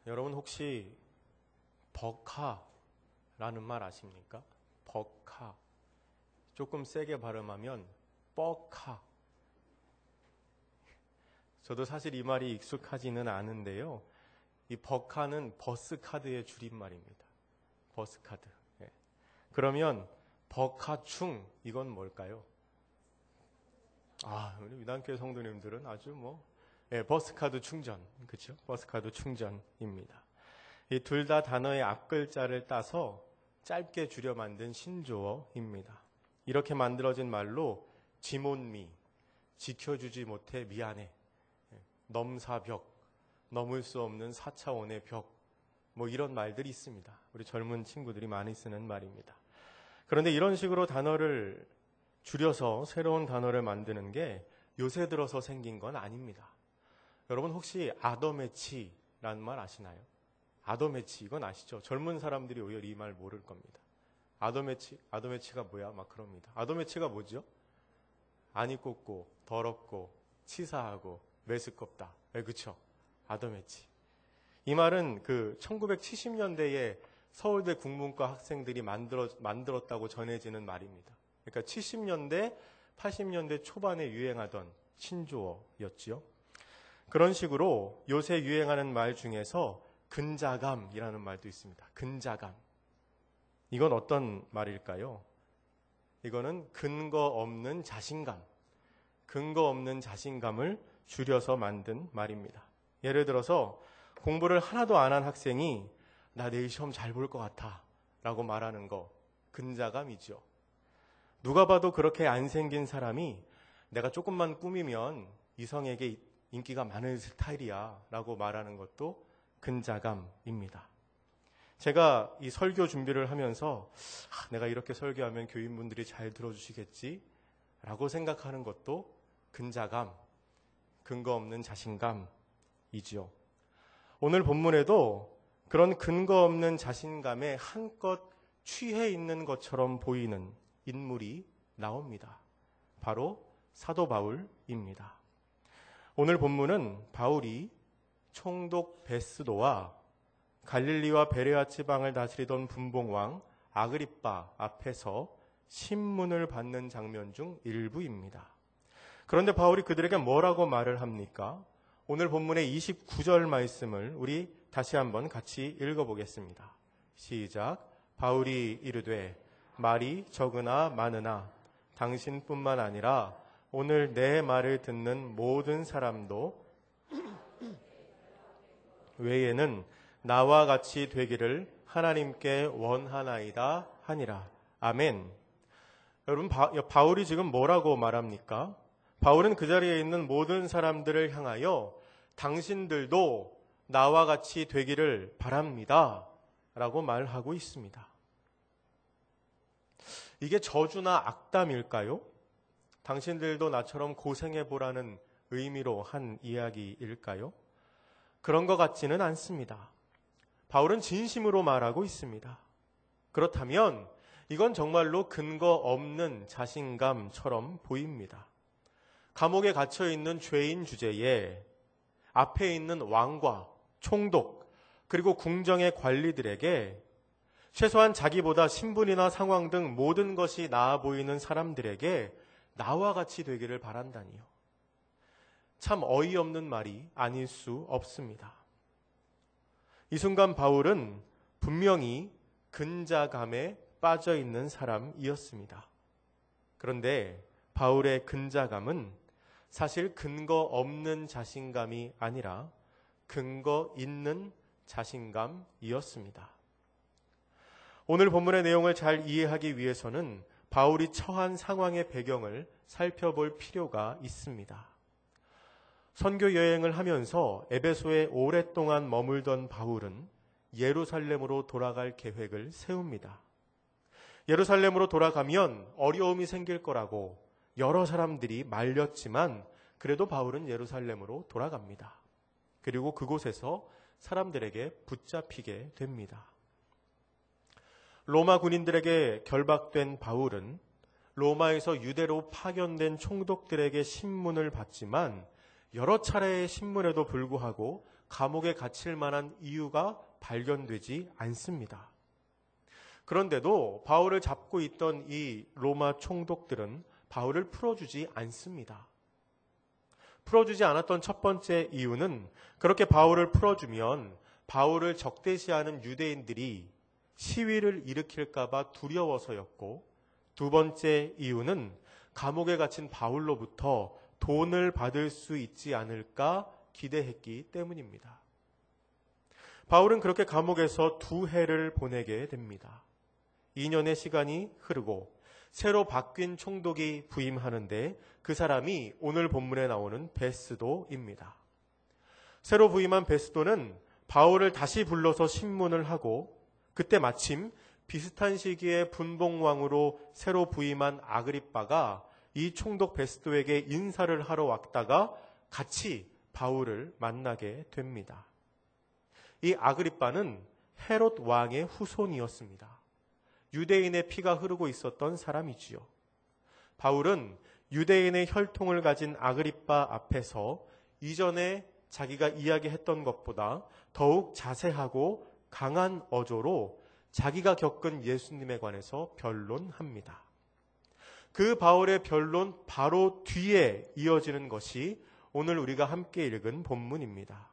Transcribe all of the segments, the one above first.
여러분 혹시 버카라는 말 아십니까? 버카. 조금 세게 발음하면 뻐카. 저도 사실 이 말이 익숙하지는 않은데요. 이 버카는 버스카드의 줄임말입니다. 버스카드. 예. 그러면 버카충 이건 뭘까요? 우리 위단교회 성도님들은 아주 버스카드 충전, 그렇죠? 버스카드 충전입니다. 이 둘 다 단어의 앞글자를 따서 짧게 줄여 만든 신조어입니다. 이렇게 만들어진 말로 지몬미, 지켜주지 못해 미안해, 넘사벽, 넘을 수 없는 4차원의 벽, 이런 말들이 있습니다. 우리 젊은 친구들이 많이 쓰는 말입니다. 그런데 이런 식으로 단어를 줄여서 새로운 단어를 만드는 게 요새 들어서 생긴 건 아닙니다. 여러분 혹시 아더매치라는 말 아시나요? 아더매치 이건 아시죠? 젊은 사람들이 오히려 이 말 모를 겁니다. 아더매치가 뭐야? 막 그럽니다. 아더매치가 뭐죠? 안이 꽂고 더럽고 치사하고 메스껍다. 그렇죠? 아더매치. 이 말은 1970년대에 서울대 국문과 학생들이 만들었다고 전해지는 말입니다. 그러니까 70년대, 80년대 초반에 유행하던 신조어였지요. 그런 식으로 요새 유행하는 말 중에서 근자감이라는 말도 있습니다. 근자감. 이건 어떤 말일까요? 이거는 근거 없는 자신감, 근거 없는 자신감을 줄여서 만든 말입니다. 예를 들어서 공부를 하나도 안 한 학생이 나 내일 시험 잘 볼 것 같아 라고 말하는 거 근자감이죠. 누가 봐도 그렇게 안 생긴 사람이 내가 조금만 꾸미면 이성에게 인기가 많은 스타일이야 라고 말하는 것도 근자감입니다. 제가 이 설교 준비를 하면서 내가 이렇게 설교하면 교인분들이 잘 들어주시겠지 라고 생각하는 것도 근자감, 근거 없는 자신감이지요. 오늘 본문에도 그런 근거 없는 자신감에 한껏 취해 있는 것처럼 보이는 인물이 나옵니다. 바로 사도 바울입니다. 오늘 본문은 바울이 총독 베스도와 갈릴리와 베레아 지방을 다스리던 분봉왕 아그리빠 앞에서 신문을 받는 장면 중 일부입니다. 그런데 바울이 그들에게 뭐라고 말을 합니까? 오늘 본문의 29절 말씀을 우리 다시 한번 같이 읽어보겠습니다. 시작. 바울이 이르되 말이 적으나 많으나 당신뿐만 아니라 오늘 내 말을 듣는 모든 사람도 외에는 나와 같이 되기를 하나님께 원하나이다 하니라. 아멘. 여러분 바울이 지금 뭐라고 말합니까? 바울은 그 자리에 있는 모든 사람들을 향하여 당신들도 나와 같이 되기를 바랍니다 라고 말하고 있습니다. 이게 저주나 악담일까요? 당신들도 나처럼 고생해보라는 의미로 한 이야기일까요? 그런 것 같지는 않습니다. 바울은 진심으로 말하고 있습니다. 그렇다면 이건 정말로 근거 없는 자신감처럼 보입니다. 감옥에 갇혀있는 죄인 주제에 앞에 있는 왕과 총독 그리고 궁정의 관리들에게 최소한 자기보다 신분이나 상황 등 모든 것이 나아 보이는 사람들에게 나와 같이 되기를 바란다니요. 참 어이없는 말이 아닐 수 없습니다. 이 순간 바울은 분명히 근자감에 빠져 있는 사람이었습니다. 그런데 바울의 근자감은 사실 근거 없는 자신감이 아니라 근거 있는 자신감이었습니다. 오늘 본문의 내용을 잘 이해하기 위해서는 바울이 처한 상황의 배경을 살펴볼 필요가 있습니다. 선교 여행을 하면서 에베소에 오랫동안 머물던 바울은 예루살렘으로 돌아갈 계획을 세웁니다. 예루살렘으로 돌아가면 어려움이 생길 거라고 여러 사람들이 말렸지만 그래도 바울은 예루살렘으로 돌아갑니다. 그리고 그곳에서 사람들에게 붙잡히게 됩니다. 로마 군인들에게 결박된 바울은 로마에서 유대로 파견된 총독들에게 신문을 받지만 여러 차례의 신문에도 불구하고 감옥에 갇힐 만한 이유가 발견되지 않습니다. 그런데도 바울을 잡고 있던 이 로마 총독들은 바울을 풀어주지 않습니다. 풀어주지 않았던 첫 번째 이유는 그렇게 바울을 풀어주면 바울을 적대시하는 유대인들이 시위를 일으킬까봐 두려워서였고, 두 번째 이유는 감옥에 갇힌 바울로부터 돈을 받을 수 있지 않을까 기대했기 때문입니다. 바울은 그렇게 감옥에서 2해를 보내게 됩니다. 2년의 시간이 흐르고 새로 바뀐 총독이 부임하는데 그 사람이 오늘 본문에 나오는 베스도입니다. 새로 부임한 베스도는 바울을 다시 불러서 신문을 하고, 그때 마침 비슷한 시기에 분봉왕으로 새로 부임한 아그리빠가 이 총독 베스도에게 인사를 하러 왔다가 같이 바울을 만나게 됩니다. 이 아그리빠는 헤롯 왕의 후손이었습니다. 유대인의 피가 흐르고 있었던 사람이지요. 바울은 유대인의 혈통을 가진 아그리빠 앞에서 이전에 자기가 이야기했던 것보다 더욱 자세하고 강한 어조로 자기가 겪은 예수님에 관해서 변론합니다. 그 바울의 변론 바로 뒤에 이어지는 것이 오늘 우리가 함께 읽은 본문입니다.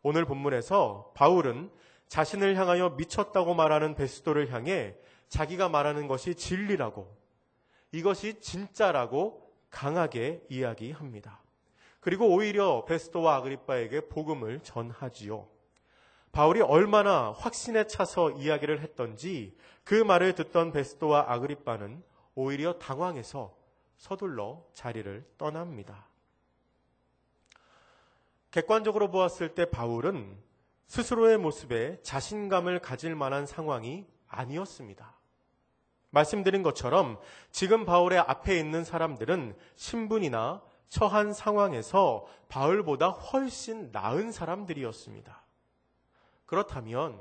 오늘 본문에서 바울은 자신을 향하여 미쳤다고 말하는 베스도를 향해 자기가 말하는 것이 진리라고, 이것이 진짜라고 강하게 이야기합니다. 그리고 오히려 베스도와 아그리빠에게 복음을 전하지요. 바울이 얼마나 확신에 차서 이야기를 했던지 그 말을 듣던 베스도와 아그리빠는 오히려 당황해서 서둘러 자리를 떠납니다. 객관적으로 보았을 때 바울은 스스로의 모습에 자신감을 가질 만한 상황이 아니었습니다. 말씀드린 것처럼 지금 바울의 앞에 있는 사람들은 신분이나 처한 상황에서 바울보다 훨씬 나은 사람들이었습니다. 그렇다면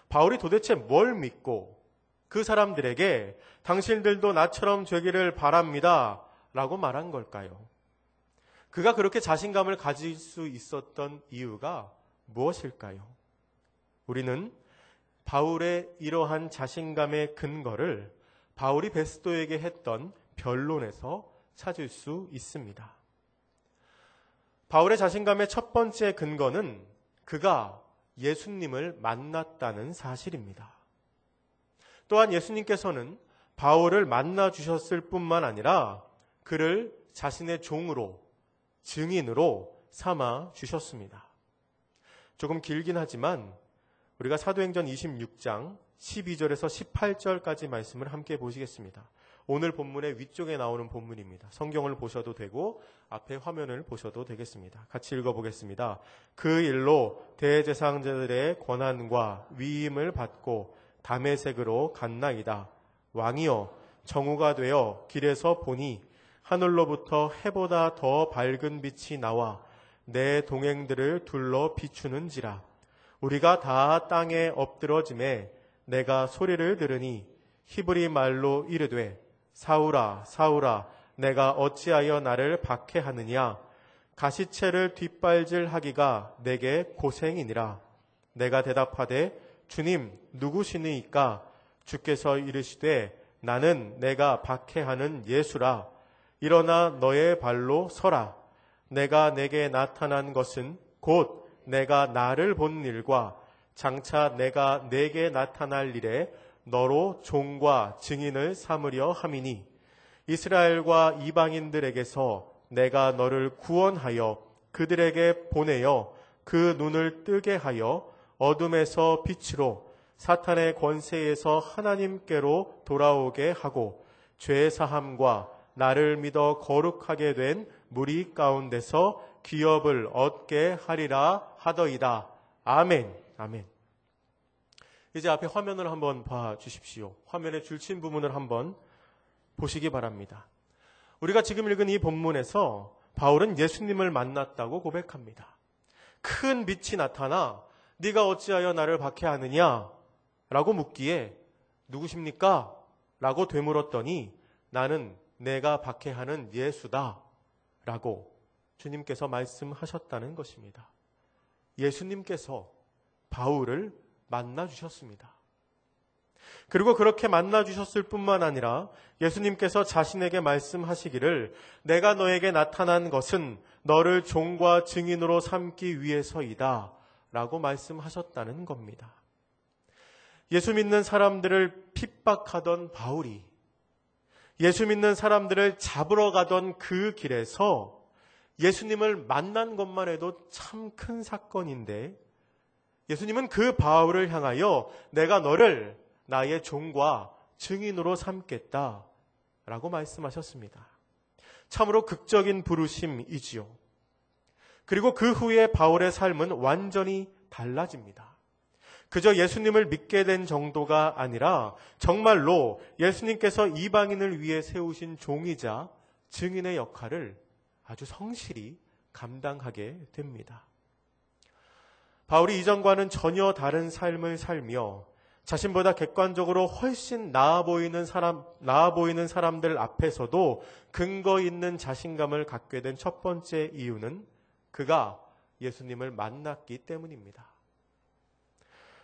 바울이 도대체 뭘 믿고 그 사람들에게 당신들도 나처럼 되기를 바랍니다 라고 말한 걸까요? 그가 그렇게 자신감을 가질 수 있었던 이유가 무엇일까요? 우리는 바울의 이러한 자신감의 근거를 바울이 베스도에게 했던 변론에서 찾을 수 있습니다. 바울의 자신감의 첫 번째 근거는 그가 예수님을 만났다는 사실입니다. 또한 예수님께서는 바울을 만나 주셨을 뿐만 아니라 그를 자신의 종으로, 증인으로 삼아 주셨습니다. 조금 길긴 하지만 우리가 사도행전 26장 12절에서 18절까지 말씀을 함께 보시겠습니다. 오늘 본문의 위쪽에 나오는 본문입니다. 성경을 보셔도 되고 앞에 화면을 보셔도 되겠습니다. 같이 읽어보겠습니다. 그 일로 대제사장들의 권한과 위임을 받고 다메섹으로 갔나이다. 왕이여, 정오가 되어 길에서 보니 하늘로부터 해보다 더 밝은 빛이 나와 내 동행들을 둘러 비추는지라. 우리가 다 땅에 엎드러짐에 내가 소리를 들으니 히브리 말로 이르되 사울아 사울아 내가 어찌하여 나를 박해하느냐. 가시채를 뒷발질하기가 내게 고생이니라. 내가 대답하되 주님 누구시니이까. 주께서 이르시되 나는 내가 박해하는 예수라. 일어나 너의 발로 서라. 내가 내게 나타난 것은 곧 내가 나를 본 일과 장차 내가 내게 나타날 일에 너로 종과 증인을 삼으려 함이니 이스라엘과 이방인들에게서 내가 너를 구원하여 그들에게 보내어 그 눈을 뜨게 하여 어둠에서 빛으로 사탄의 권세에서 하나님께로 돌아오게 하고 죄 사함과 나를 믿어 거룩하게 된 무리 가운데서 기업을 얻게 하리라 하더이다. 아멘. 아멘. 이제 앞에 화면을 한번 봐주십시오. 화면에 줄친 부분을 한번 보시기 바랍니다. 우리가 지금 읽은 이 본문에서 바울은 예수님을 만났다고 고백합니다. 큰 빛이 나타나 네가 어찌하여 나를 박해하느냐? 라고 묻기에 누구십니까? 라고 되물었더니 나는 내가 박해하는 예수다 라고 주님께서 말씀하셨다는 것입니다. 예수님께서 바울을 만나주셨습니다. 그리고 그렇게 만나주셨을 뿐만 아니라 예수님께서 자신에게 말씀하시기를 내가 너에게 나타난 것은 너를 종과 증인으로 삼기 위해서이다 라고 말씀하셨다는 겁니다. 예수 믿는 사람들을 핍박하던 바울이 예수 믿는 사람들을 잡으러 가던 그 길에서 예수님을 만난 것만 해도 참 큰 사건인데 예수님은 그 바울을 향하여 내가 너를 나의 종과 증인으로 삼겠다 라고 말씀하셨습니다. 참으로 극적인 부르심이지요. 그리고 그 후에 바울의 삶은 완전히 달라집니다. 그저 예수님을 믿게 된 정도가 아니라 정말로 예수님께서 이방인을 위해 세우신 종이자 증인의 역할을 아주 성실히 감당하게 됩니다. 바울이 이전과는 전혀 다른 삶을 살며 자신보다 객관적으로 훨씬 나아 보이는 사람들 앞에서도 근거 있는 자신감을 갖게 된 첫 번째 이유는 그가 예수님을 만났기 때문입니다.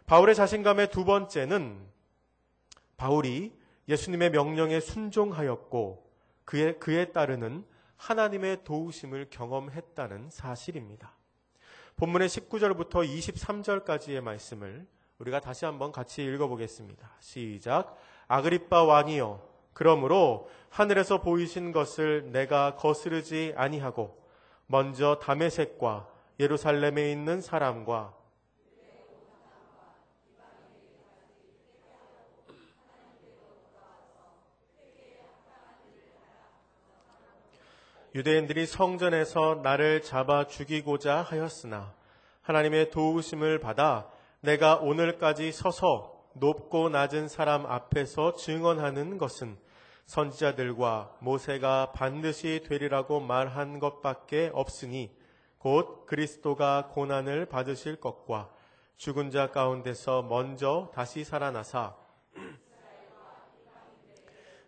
바울의 자신감의 두 번째는 바울이 예수님의 명령에 순종하였고 그에 따르는 하나님의 도우심을 경험했다는 사실입니다. 본문의 19절부터 23절까지의 말씀을 우리가 다시 한번 같이 읽어보겠습니다. 시작. 아그리빠 왕이여, 그러므로 하늘에서 보이신 것을 내가 거스르지 아니하고 먼저 다메섹과 예루살렘에 있는 사람과 유대인들이 성전에서 나를 잡아 죽이고자 하였으나 하나님의 도우심을 받아 내가 오늘까지 서서 높고 낮은 사람 앞에서 증언하는 것은 선지자들과 모세가 반드시 되리라고 말한 것밖에 없으니 곧 그리스도가 고난을 받으실 것과 죽은 자 가운데서 먼저 다시 살아나사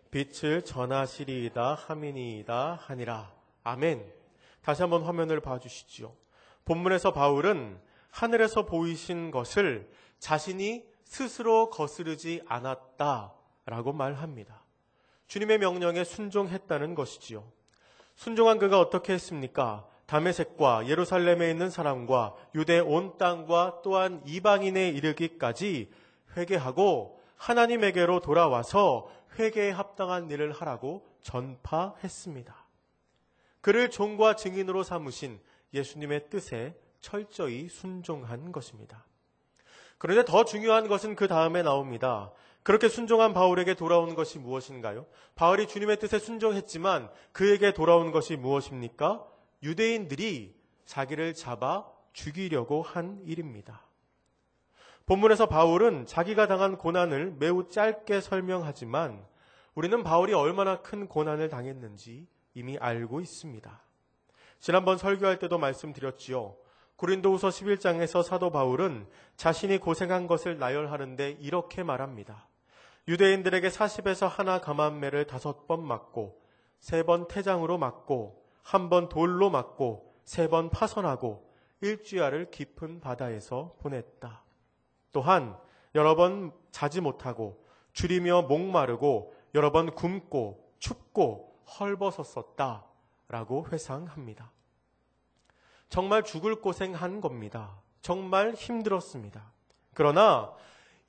빛을 전하시리이다 함이니이다 하니라. 아멘. 다시 한번 화면을 봐주시지요. 본문에서 바울은 하늘에서 보이신 것을 자신이 스스로 거스르지 않았다라고 말합니다. 주님의 명령에 순종했다는 것이지요. 순종한 그가 어떻게 했습니까? 다메섹과 예루살렘에 있는 사람과 유대 온 땅과 또한 이방인에 이르기까지 회개하고 하나님에게로 돌아와서 회개에 합당한 일을 하라고 전파했습니다. 그를 종과 증인으로 삼으신 예수님의 뜻에 철저히 순종한 것입니다. 그런데 더 중요한 것은 그 다음에 나옵니다. 그렇게 순종한 바울에게 돌아온 것이 무엇인가요? 바울이 주님의 뜻에 순종했지만 그에게 돌아온 것이 무엇입니까? 유대인들이 자기를 잡아 죽이려고 한 일입니다. 본문에서 바울은 자기가 당한 고난을 매우 짧게 설명하지만 우리는 바울이 얼마나 큰 고난을 당했는지 이미 알고 있습니다. 지난번 설교할 때도 말씀드렸지요. 고린도후서 11장에서 사도 바울은 자신이 고생한 것을 나열하는데 이렇게 말합니다. 유대인들에게 40에서 하나 감암매를 5번 맞고 3번 태장으로 맞고 1번 돌로 맞고 3번 파선하고 일주야를 깊은 바다에서 보냈다. 또한 여러 번 자지 못하고 줄이며 목마르고 여러 번 굶고 춥고 헐벗었었다 라고 회상합니다. 정말 죽을 고생한 겁니다. 정말 힘들었습니다. 그러나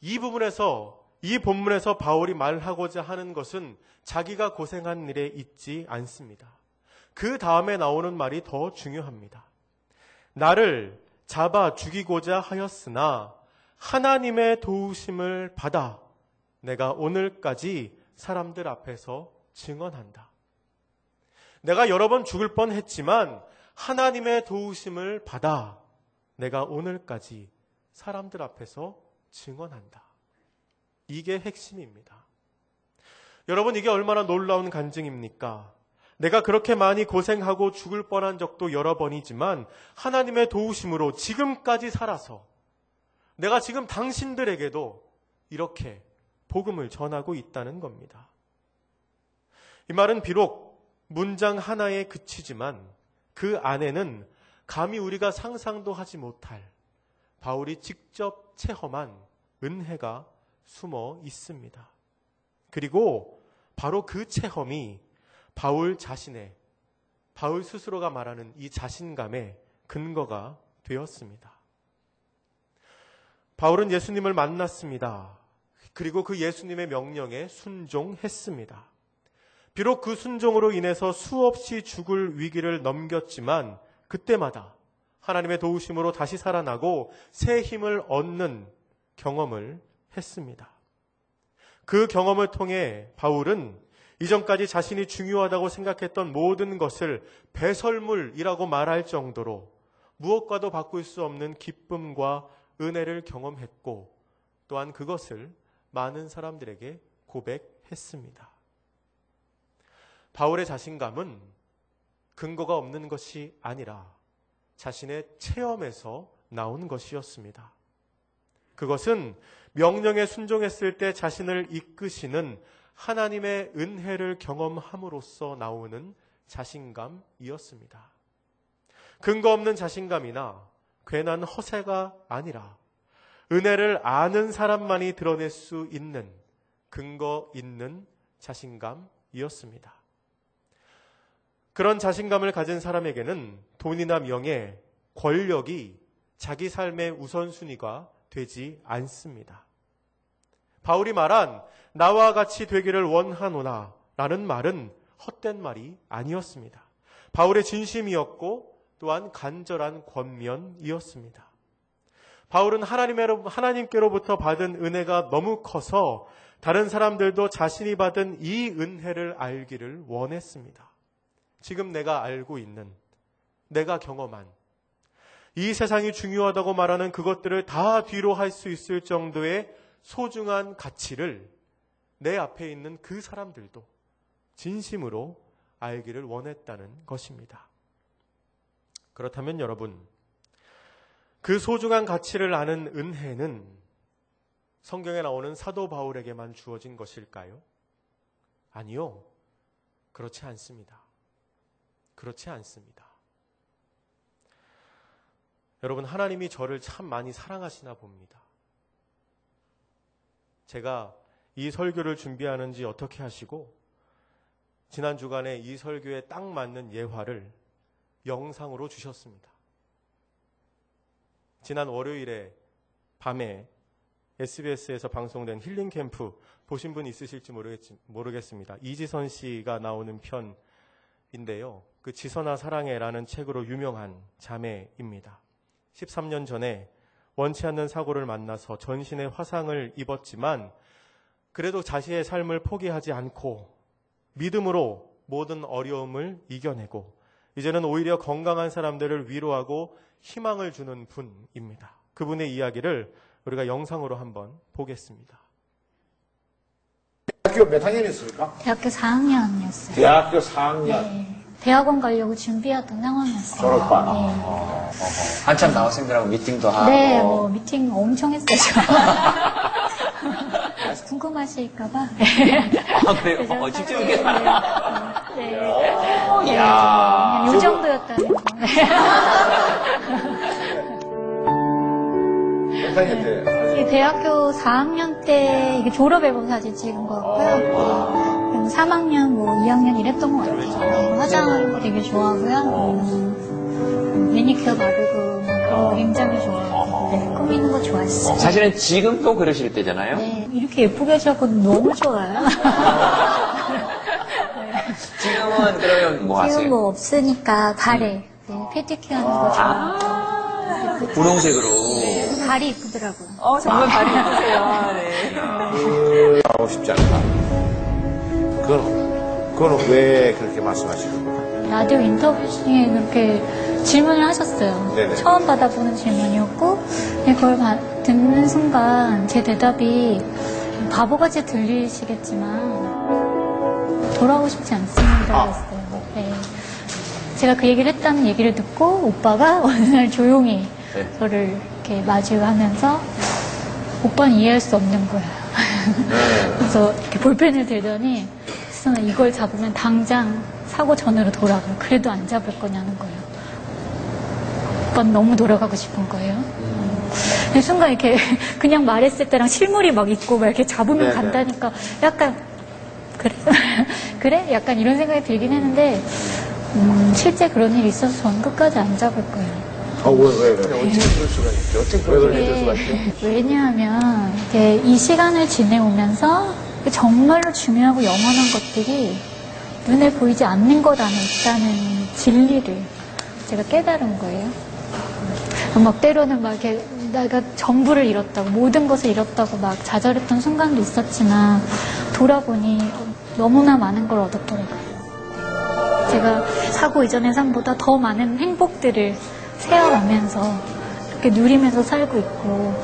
이 본문에서 바울이 말하고자 하는 것은 자기가 고생한 일에 있지 않습니다. 그 다음에 나오는 말이 더 중요합니다. 나를 잡아 죽이고자 하였으나 하나님의 도우심을 받아 내가 오늘까지 사람들 앞에서 증언한다. 내가 여러 번 죽을 뻔했지만 하나님의 도우심을 받아 내가 오늘까지 사람들 앞에서 증언한다. 이게 핵심입니다. 여러분, 이게 얼마나 놀라운 간증입니까? 내가 그렇게 많이 고생하고 죽을 뻔한 적도 여러 번이지만 하나님의 도우심으로 지금까지 살아서 내가 지금 당신들에게도 이렇게 복음을 전하고 있다는 겁니다. 이 말은 비록 문장 하나에 그치지만 그 안에는 감히 우리가 상상도 하지 못할 바울이 직접 체험한 은혜가 숨어 있습니다. 그리고 바로 그 체험이 바울 스스로가 말하는 이 자신감의 근거가 되었습니다. 바울은 예수님을 만났습니다. 그리고 그 예수님의 명령에 순종했습니다. 비록 그 순종으로 인해서 수없이 죽을 위기를 넘겼지만 그때마다 하나님의 도우심으로 다시 살아나고 새 힘을 얻는 경험을 했습니다. 그 경험을 통해 바울은 이전까지 자신이 중요하다고 생각했던 모든 것을 배설물이라고 말할 정도로 무엇과도 바꿀 수 없는 기쁨과 은혜를 경험했고 또한 그것을 많은 사람들에게 고백했습니다. 바울의 자신감은 근거가 없는 것이 아니라 자신의 체험에서 나온 것이었습니다. 그것은 명령에 순종했을 때 자신을 이끄시는 하나님의 은혜를 경험함으로써 나오는 자신감이었습니다. 근거 없는 자신감이나 괜한 허세가 아니라 은혜를 아는 사람만이 드러낼 수 있는 근거 있는 자신감이었습니다. 그런 자신감을 가진 사람에게는 돈이나 명예, 권력이 자기 삶의 우선순위가 되지 않습니다. 바울이 말한 나와 같이 되기를 원하노나 라는 말은 헛된 말이 아니었습니다. 바울의 진심이었고 또한 간절한 권면이었습니다. 바울은 하나님께로부터 받은 은혜가 너무 커서 다른 사람들도 자신이 받은 이 은혜를 알기를 원했습니다. 지금 내가 알고 있는, 내가 경험한 이 세상이 중요하다고 말하는 그것들을 다 뒤로 할 수 있을 정도의 소중한 가치를 내 앞에 있는 그 사람들도 진심으로 알기를 원했다는 것입니다. 그렇다면 여러분, 그 소중한 가치를 아는 은혜는 성경에 나오는 사도 바울에게만 주어진 것일까요? 아니요. 그렇지 않습니다. 그렇지 않습니다. 여러분, 하나님이 저를 참 많이 사랑하시나 봅니다. 제가 이 설교를 준비하는지 어떻게 하시고 지난 주간에 이 설교에 딱 맞는 예화를 영상으로 주셨습니다. 지난 월요일에 밤에 SBS에서 방송된 힐링 캠프 보신 분 있으실지 모르겠습니다. 이지선 씨가 나오는 편인데요. 그 지선아 사랑해라는 책으로 유명한 자매입니다. 13년 전에 원치 않는 사고를 만나서 전신에 화상을 입었지만 그래도 자신의 삶을 포기하지 않고 믿음으로 모든 어려움을 이겨내고 이제는 오히려 건강한 사람들을 위로하고 희망을 주는 분입니다. 그분의 이야기를 우리가 영상으로 한번 보겠습니다. 대학교 몇 학년이었습니까? 대학교 4학년이었어요. 대학교 4학년. 네. 대학원 가려고 준비하던 상황이었어요. 졸업반. 네. 한참 나학생들하고 미팅도 하고. 네, 뭐 미팅 엄청 했어요. 궁금하실까봐. 아, 그래요? 직접 이렇게. 네. 야. 요 정도였다는 거. 몇 학년 때? 대학교 4학년 때 이게 졸업 앨범 사진 찍은 거 같고요. 3학년, 뭐 2학년 이랬던 것 같아요. 화장하는 거 되게 좋아하고요. 매니큐어 바르고 그런 거 굉장히 좋아하고 네, 꾸미는 거 좋아했어요. 사실은 지금도 그러실 때잖아요. 네, 이렇게 예쁘게 하셔서 너무 좋아요. 지금은 그러면 뭐 하세요? 지금 뭐 없으니까 발에 네, 페디큐어 하는 거 좋아하고 분홍색으로. 발이 이쁘더라고요. 정말 발이 예쁘세요. 네. 하고 싶지 않다. 그건 왜 그렇게 말씀하시는 겁니까? 라디오 인터뷰 중에 그렇게 질문을 하셨어요. 네네. 처음 받아보는 질문이었고 그걸 듣는 순간 제 대답이 바보같이 들리시겠지만 돌아오고 싶지 않습니다 그랬어요. 네. 제가 그 얘기를 했다는 얘기를 듣고 오빠가 어느 날 조용히 네. 저를 이렇게 마주하면서 오빠는 이해할 수 없는 거야. 그래서 이렇게 볼펜을 들더니 수선아 이걸 잡으면 당장 사고 전으로 돌아가. 그래도 안 잡을 거냐는 거예요. 오빠는 너무 돌아가고 싶은 거예요. 근데 순간 이렇게 그냥 말했을 때랑 실물이 막 있고 막 이렇게 잡으면 네네. 간다니까 약간 그래? 그래? 약간 이런 생각이 들긴 했는데 실제 그런 일이 있어서 저는 끝까지 안 잡을 거예요. 왜? 어떻게 그럴 수가 있죠? 어떻게 그럴 수가 있죠? 왜냐하면 이렇게 이 시간을 지내오면서 정말로 중요하고 영원한 것들이 눈에 보이지 않는 것 안에 있다는 진리를 제가 깨달은 거예요. 막 때로는 막 이렇게 내가 전부를 잃었다고, 모든 것을 잃었다고 막 좌절했던 순간도 있었지만 돌아보니 너무나 많은 걸 얻었더라고요. 제가 사고 이전의 삶보다 더 많은 행복들을 세어가면서 이렇게 누리면서 살고 있고,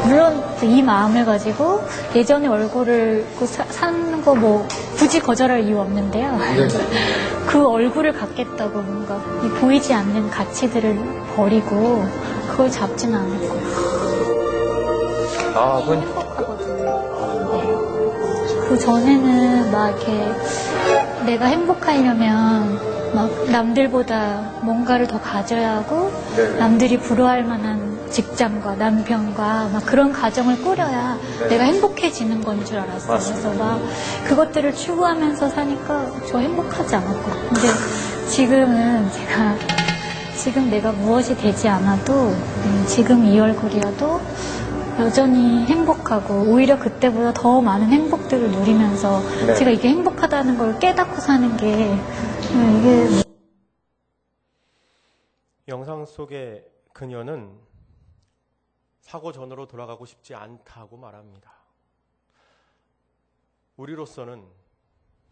물론 이 마음을 가지고 예전의 얼굴을 사는 거 뭐 굳이 거절할 이유 없는데요. 그 얼굴을 갖겠다고 뭔가 이 보이지 않는 가치들을 버리고 그걸 잡지는 않을 거예요. 아, 그건 그 전에는 막 이렇게 내가 행복하려면 막 남들보다 뭔가를 더 가져야 하고 남들이 부러워할 만한 직장과 남편과 막 그런 가정을 꾸려야 내가 행복해지는 건 줄 알았어요. 그래서 막 그것들을 추구하면서 사니까 저 행복하지 않았거든요. 근데 지금은 지금 내가 무엇이 되지 않아도 지금 이 얼굴이어도 여전히 행복하고 오히려 그때보다 더 많은 행복들을 누리면서 제가 이게 행복하다는 걸 깨닫고 사는 게 이게 영상 속의 그녀는 사고 전으로 돌아가고 싶지 않다고 말합니다. 우리로서는,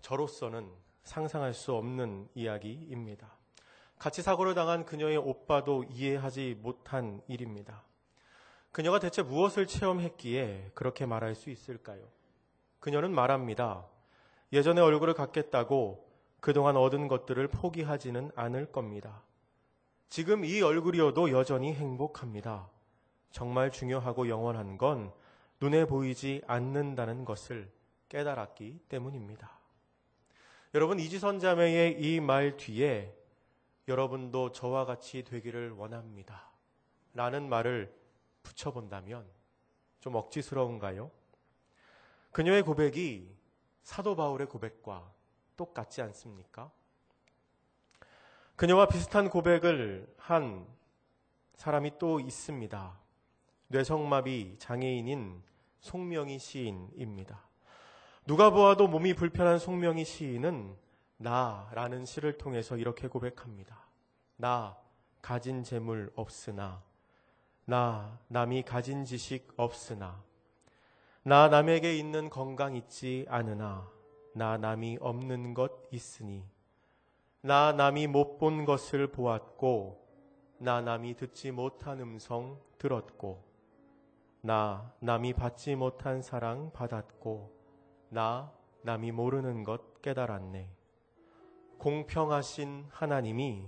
저로서는 상상할 수 없는 이야기입니다. 같이 사고를 당한 그녀의 오빠도 이해하지 못한 일입니다. 그녀가 대체 무엇을 체험했기에 그렇게 말할 수 있을까요? 그녀는 말합니다. 예전의 얼굴을 갖겠다고 그동안 얻은 것들을 포기하지는 않을 겁니다. 지금 이 얼굴이어도 여전히 행복합니다. 정말 중요하고 영원한 건 눈에 보이지 않는다는 것을 깨달았기 때문입니다. 여러분, 이지선 자매의 이 말 뒤에 여러분도 저와 같이 되기를 원합니다. 라는 말을 붙여본다면 좀 억지스러운가요? 그녀의 고백이 사도 바울의 고백과 똑같지 않습니까? 그녀와 비슷한 고백을 한 사람이 또 있습니다. 뇌성마비 장애인인 송명희 시인입니다. 누가 보아도 몸이 불편한 송명희 시인은 나라는 시를 통해서 이렇게 고백합니다. 나 가진 재물 없으나, 나 남이 가진 지식 없으나, 나 남에게 있는 건강 있지 않으나, 나 남이 없는 것 있으니, 나 남이 못 본 것을 보았고, 나 남이 듣지 못한 음성 들었고, 나 남이 받지 못한 사랑 받았고, 나 남이 모르는 것 깨달았네. 공평하신 하나님이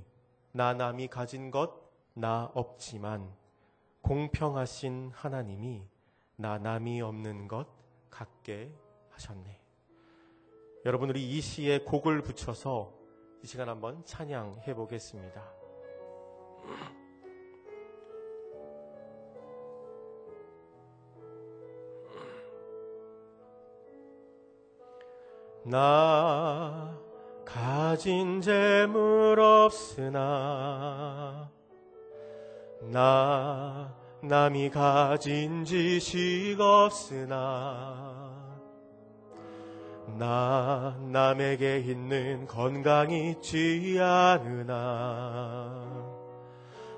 나 남이 가진 것 나 없지만 공평하신 하나님이 나 남이 없는 것 갖게 하셨네. 여러분, 우리 이 시에 곡을 붙여서 이 시간 한번 찬양해 보겠습니다. 나 가진 재물 없으나, 나 남이 가진 지식 없으나, 나 남에게 있는 건강 있지 않으나,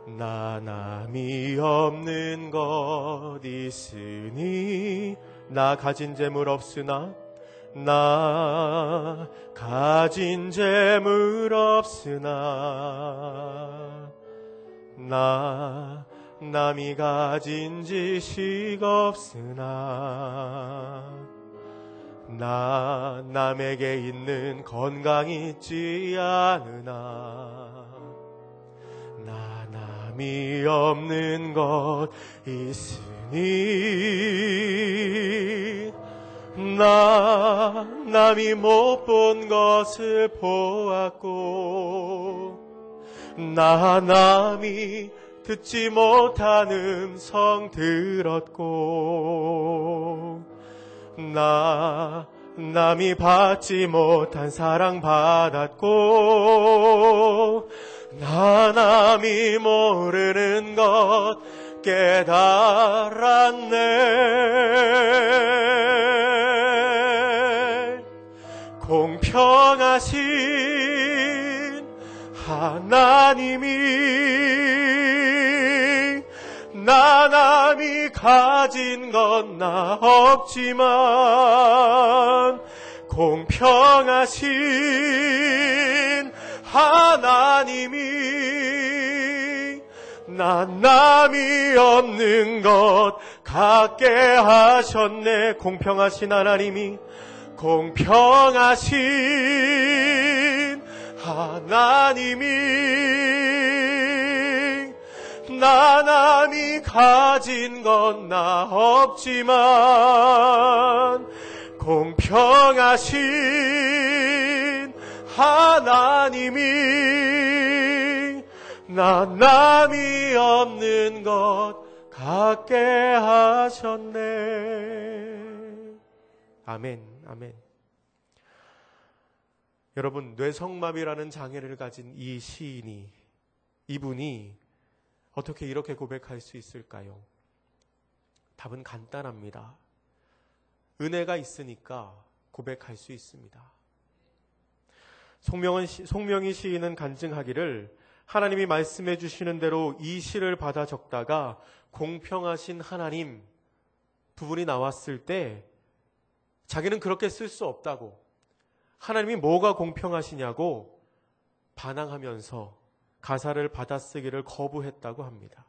나 남이 없는 것 있으니, 나 가진 재물 없으나, 나 가진 재물 없으나, 나 남이 가진 지식 없으나, 나 남에게 있는 건강 있지 않으나, 나 남이 없는 것 있으니, 나 남이 못 본 것을 보았고, 나 남이 듣지 못한 음성 들었고 남이 받지 못한 사랑 받았고 나 남이 모르는 것 깨달았네. 공평하신 하나님이 나 남이 가진 건 나 없지만 공평하신 하나님이 나 남이 없는 것 갖게 하셨네. 공평하신 하나님이 공평하신 하나님이 나 남이 가진 건 나 없지만 공평하신 하나님이 나 남이 없는 것 갖게 하셨네. 아멘, 아멘. 여러분, 뇌성마비라는 장애를 가진 이 시인이, 이분이 어떻게 이렇게 고백할 수 있을까요? 답은 간단합니다. 은혜가 있으니까 고백할 수 있습니다. 송명희 시인은 간증하기를 하나님이 말씀해 주시는 대로 이 시를 받아 적다가 공평하신 하나님 부분이 나왔을 때 자기는 그렇게 쓸 수 없다고, 하나님이 뭐가 공평하시냐고 반항하면서 가사를 받아쓰기를 거부했다고 합니다.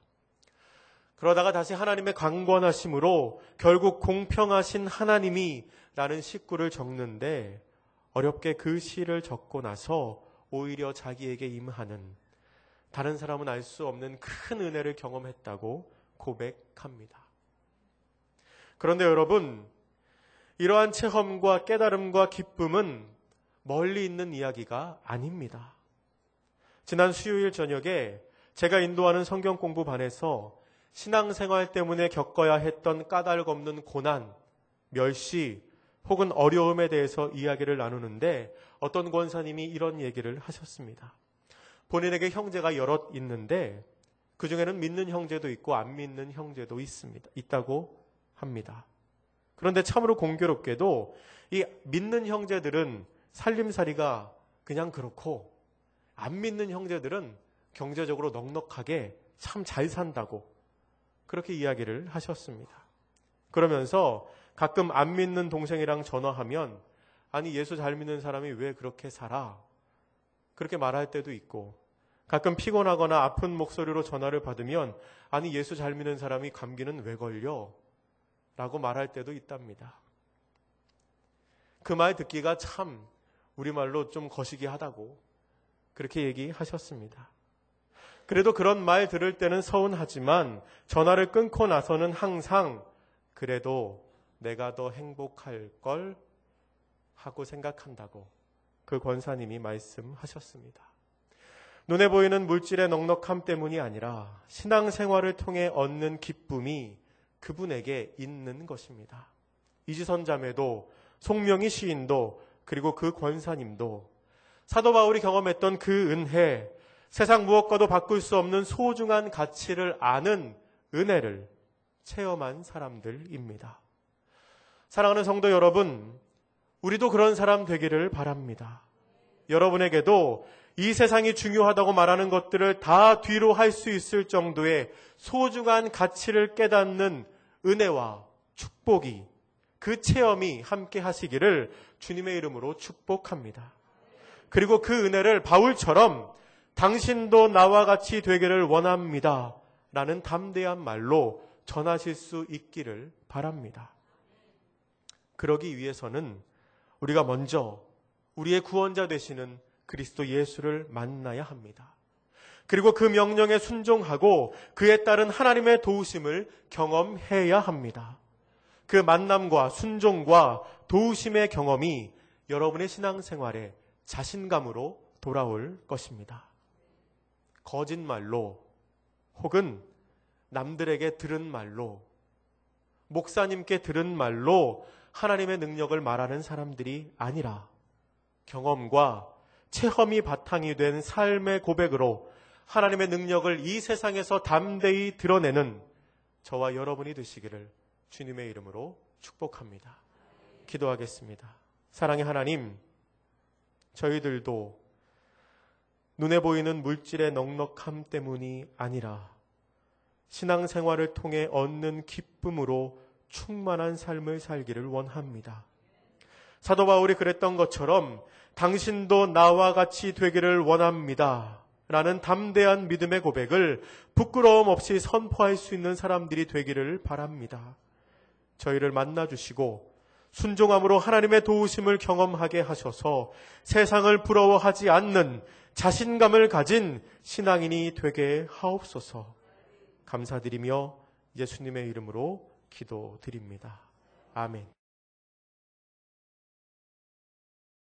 그러다가 다시 하나님의 강권하심으로 결국 공평하신 하나님이 라는 식구를 적는데 어렵게 그 시를 적고 나서 오히려 자기에게 임하는, 다른 사람은 알 수 없는 큰 은혜를 경험했다고 고백합니다. 그런데 여러분, 이러한 체험과 깨달음과 기쁨은 멀리 있는 이야기가 아닙니다. 지난 수요일 저녁에 제가 인도하는 성경 공부반에서 신앙생활 때문에 겪어야 했던 까닭 없는 고난, 멸시 혹은 어려움에 대해서 이야기를 나누는데 어떤 권사님이 이런 얘기를 하셨습니다. 본인에게 형제가 여럿 있는데 그 중에는 믿는 형제도 있고 안 믿는 형제도 있다고 합니다. 그런데 참으로 공교롭게도 이 믿는 형제들은 살림살이가 그냥 그렇고 안 믿는 형제들은 경제적으로 넉넉하게 참 잘 산다고 그렇게 이야기를 하셨습니다. 그러면서 가끔 안 믿는 동생이랑 전화하면 아니 예수 잘 믿는 사람이 왜 그렇게 살아? 그렇게 말할 때도 있고, 가끔 피곤하거나 아픈 목소리로 전화를 받으면 아니 예수 잘 믿는 사람이 감기는 왜 걸려? 라고 말할 때도 있답니다. 그 말 듣기가 참 우리말로 좀 거시기하다고 그렇게 얘기하셨습니다. 그래도 그런 말 들을 때는 서운하지만 전화를 끊고 나서는 항상 그래도 내가 더 행복할 걸 하고 생각한다고 그 권사님이 말씀하셨습니다. 눈에 보이는 물질의 넉넉함 때문이 아니라 신앙생활을 통해 얻는 기쁨이 그분에게 있는 것입니다. 이지선 자매도 송명희 시인도 그리고 그 권사님도 사도 바울이 경험했던 그 은혜, 세상 무엇과도 바꿀 수 없는 소중한 가치를 아는 은혜를 체험한 사람들입니다. 사랑하는 성도 여러분, 우리도 그런 사람 되기를 바랍니다. 여러분에게도 이 세상이 중요하다고 말하는 것들을 다 뒤로 할 수 있을 정도의 소중한 가치를 깨닫는 은혜와 축복이, 그 체험이 함께 하시기를 주님의 이름으로 축복합니다. 그리고 그 은혜를 바울처럼 당신도 나와 같이 되기를 원합니다 라는 담대한 말로 전하실 수 있기를 바랍니다. 그러기 위해서는 우리가 먼저 우리의 구원자 되시는 그리스도 예수를 만나야 합니다. 그리고 그 명령에 순종하고 그에 따른 하나님의 도우심을 경험해야 합니다. 그 만남과 순종과 도우심의 경험이 여러분의 신앙생활에 자신감으로 돌아올 것입니다. 거짓말로 혹은 남들에게 들은 말로, 목사님께 들은 말로 하나님의 능력을 말하는 사람들이 아니라 경험과 체험이 바탕이 된 삶의 고백으로 하나님의 능력을 이 세상에서 담대히 드러내는 저와 여러분이 되시기를 주님의 이름으로 축복합니다. 기도하겠습니다. 사랑의 하나님, 저희들도 눈에 보이는 물질의 넉넉함 때문이 아니라 신앙생활을 통해 얻는 기쁨으로 충만한 삶을 살기를 원합니다. 사도 바울이 그랬던 것처럼 당신도 나와 같이 되기를 원합니다 라는 담대한 믿음의 고백을 부끄러움 없이 선포할 수 있는 사람들이 되기를 바랍니다. 저희를 만나주시고 순종함으로 하나님의 도우심을 경험하게 하셔서 세상을 부러워하지 않는 자신감을 가진 신앙인이 되게 하옵소서. 감사드리며 예수님의 이름으로 기도드립니다. 아멘.